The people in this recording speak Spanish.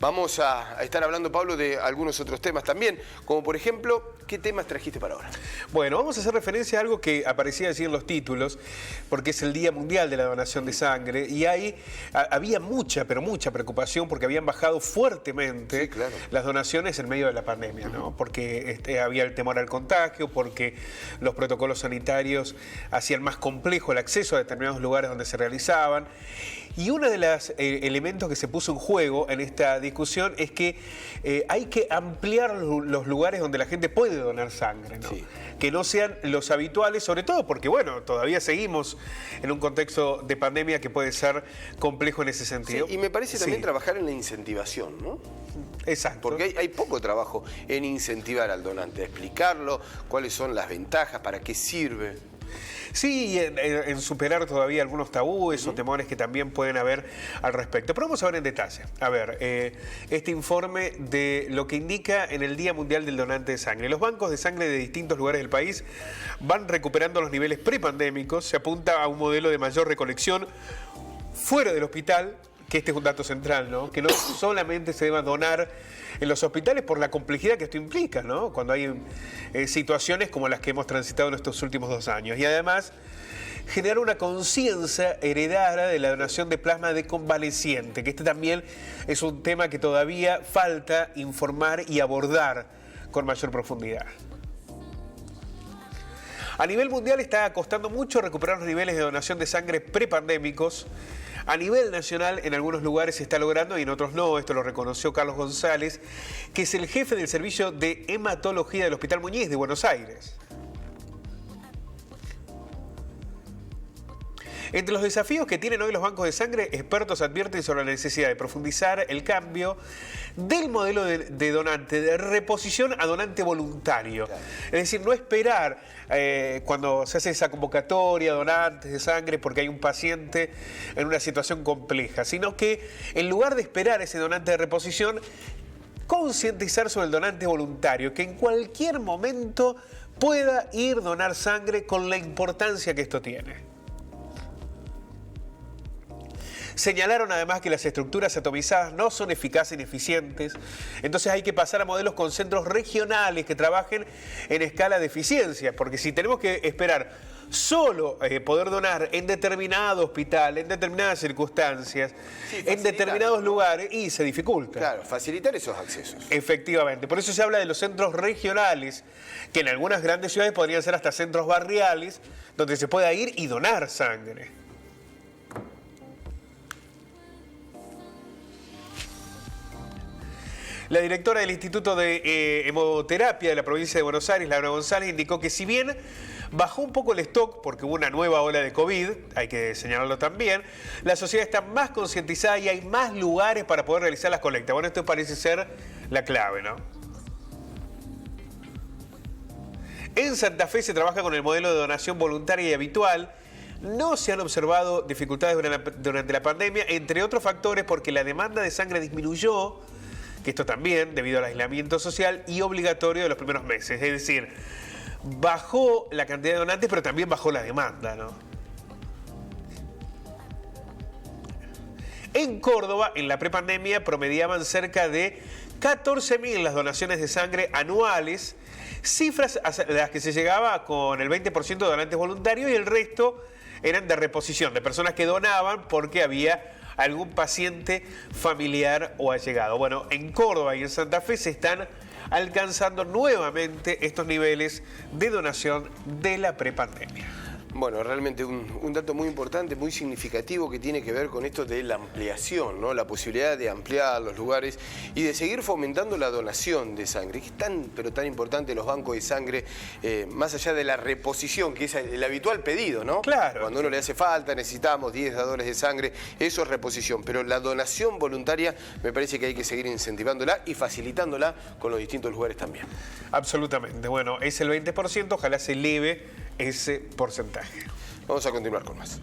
Vamos a estar hablando, Pablo, de algunos otros temas también, como por ejemplo, ¿qué temas trajiste para ahora? Bueno, vamos a hacer referencia a algo que aparecía allí en los títulos, porque es el Día Mundial de la Donación de Sangre, y ahí había mucha, pero mucha preocupación porque habían bajado fuertemente las donaciones en medio de la pandemia, ¿no? Porque había el temor al contagio, porque los protocolos sanitarios hacían más complejo el acceso a determinados lugares donde se realizaban. Y uno de los elementos que se puso en juego en esta discusión es que hay que ampliar los lugares donde la gente puede donar sangre, ¿no? Sí. Que no sean los habituales, sobre todo porque, bueno, todavía seguimos en un contexto de pandemia que puede ser complejo en ese sentido. Sí, y me parece también trabajar en la incentivación, ¿no? Exacto. Porque hay poco trabajo en incentivar al donante, explicarlo, cuáles son las ventajas, para qué sirve. Sí, en superar todavía algunos tabúes o temores que también pueden haber al respecto. Pero vamos a ver en detalle. A ver, este informe de lo que indica en el Día Mundial del Donante de Sangre. Los bancos de sangre de distintos lugares del país van recuperando los niveles prepandémicos. Se apunta a un modelo de mayor recolección fuera del hospital, que este es un dato central, ¿no? Que no solamente se deba donar en los hospitales por la complejidad que esto implica, ¿no? Cuando hay situaciones como las que hemos transitado en estos últimos 2 años. Y además, generar una conciencia heredada de la donación de plasma de convaleciente, que este también es un tema que todavía falta informar y abordar con mayor profundidad. A nivel mundial está costando mucho recuperar los niveles de donación de sangre prepandémicos. A nivel nacional, en algunos lugares se está logrando y en otros no. Esto lo reconoció Carlos González, que es el jefe del servicio de hematología del Hospital Muñiz de Buenos Aires. Entre los desafíos que tienen hoy los bancos de sangre, expertos advierten sobre la necesidad de profundizar el cambio del modelo de donante, de reposición a donante voluntario. Claro. Es decir, no esperar cuando se hace esa convocatoria, donantes de sangre, porque hay un paciente en una situación compleja, sino que en lugar de esperar ese donante de reposición, concientizar sobre el donante voluntario, que en cualquier momento pueda ir a donar sangre con la importancia que esto tiene. Señalaron además que las estructuras atomizadas no son eficaces ni eficientes, entonces hay que pasar a modelos con centros regionales que trabajen en escala de eficiencia, porque si tenemos que esperar solo poder donar en determinado hospital, en determinadas circunstancias, en determinados lugares, y se dificulta. Claro, facilitar esos accesos. Efectivamente, por eso se habla de los centros regionales, que en algunas grandes ciudades podrían ser hasta centros barriales, donde se pueda ir y donar sangre. La directora del Instituto de Hemoterapia de la provincia de Buenos Aires, Laura González, indicó que si bien bajó un poco el stock porque hubo una nueva ola de COVID, hay que señalarlo también, la sociedad está más concientizada y hay más lugares para poder realizar las colectas. Bueno, esto parece ser la clave, ¿no? En Santa Fe se trabaja con el modelo de donación voluntaria y habitual. No se han observado dificultades durante la pandemia, entre otros factores porque la demanda de sangre disminuyó, que esto también debido al aislamiento social y obligatorio de los primeros meses. Es decir, bajó la cantidad de donantes, pero también bajó la demanda, ¿no? En Córdoba, en la prepandemia, promediaban cerca de 14.000 las donaciones de sangre anuales, cifras a las que se llegaba con el 20% de donantes voluntarios y el resto eran de reposición, de personas que donaban porque había algún paciente familiar o allegado. Bueno, en Córdoba y en Santa Fe se están alcanzando nuevamente estos niveles de donación de la prepandemia. Bueno, realmente un dato muy importante, muy significativo que tiene que ver con esto de la ampliación, ¿no? La posibilidad de ampliar los lugares y de seguir fomentando la donación de sangre, que es tan, pero tan importante los bancos de sangre, más allá de la reposición, que es el habitual pedido, ¿no? Claro. Cuando a uno le hace falta, necesitamos 10 dadores de sangre, eso es reposición, pero la donación voluntaria me parece que hay que seguir incentivándola y facilitándola con los distintos lugares también. Absolutamente. Bueno, es el 20%, ojalá se eleve ese porcentaje. Vamos a continuar con más.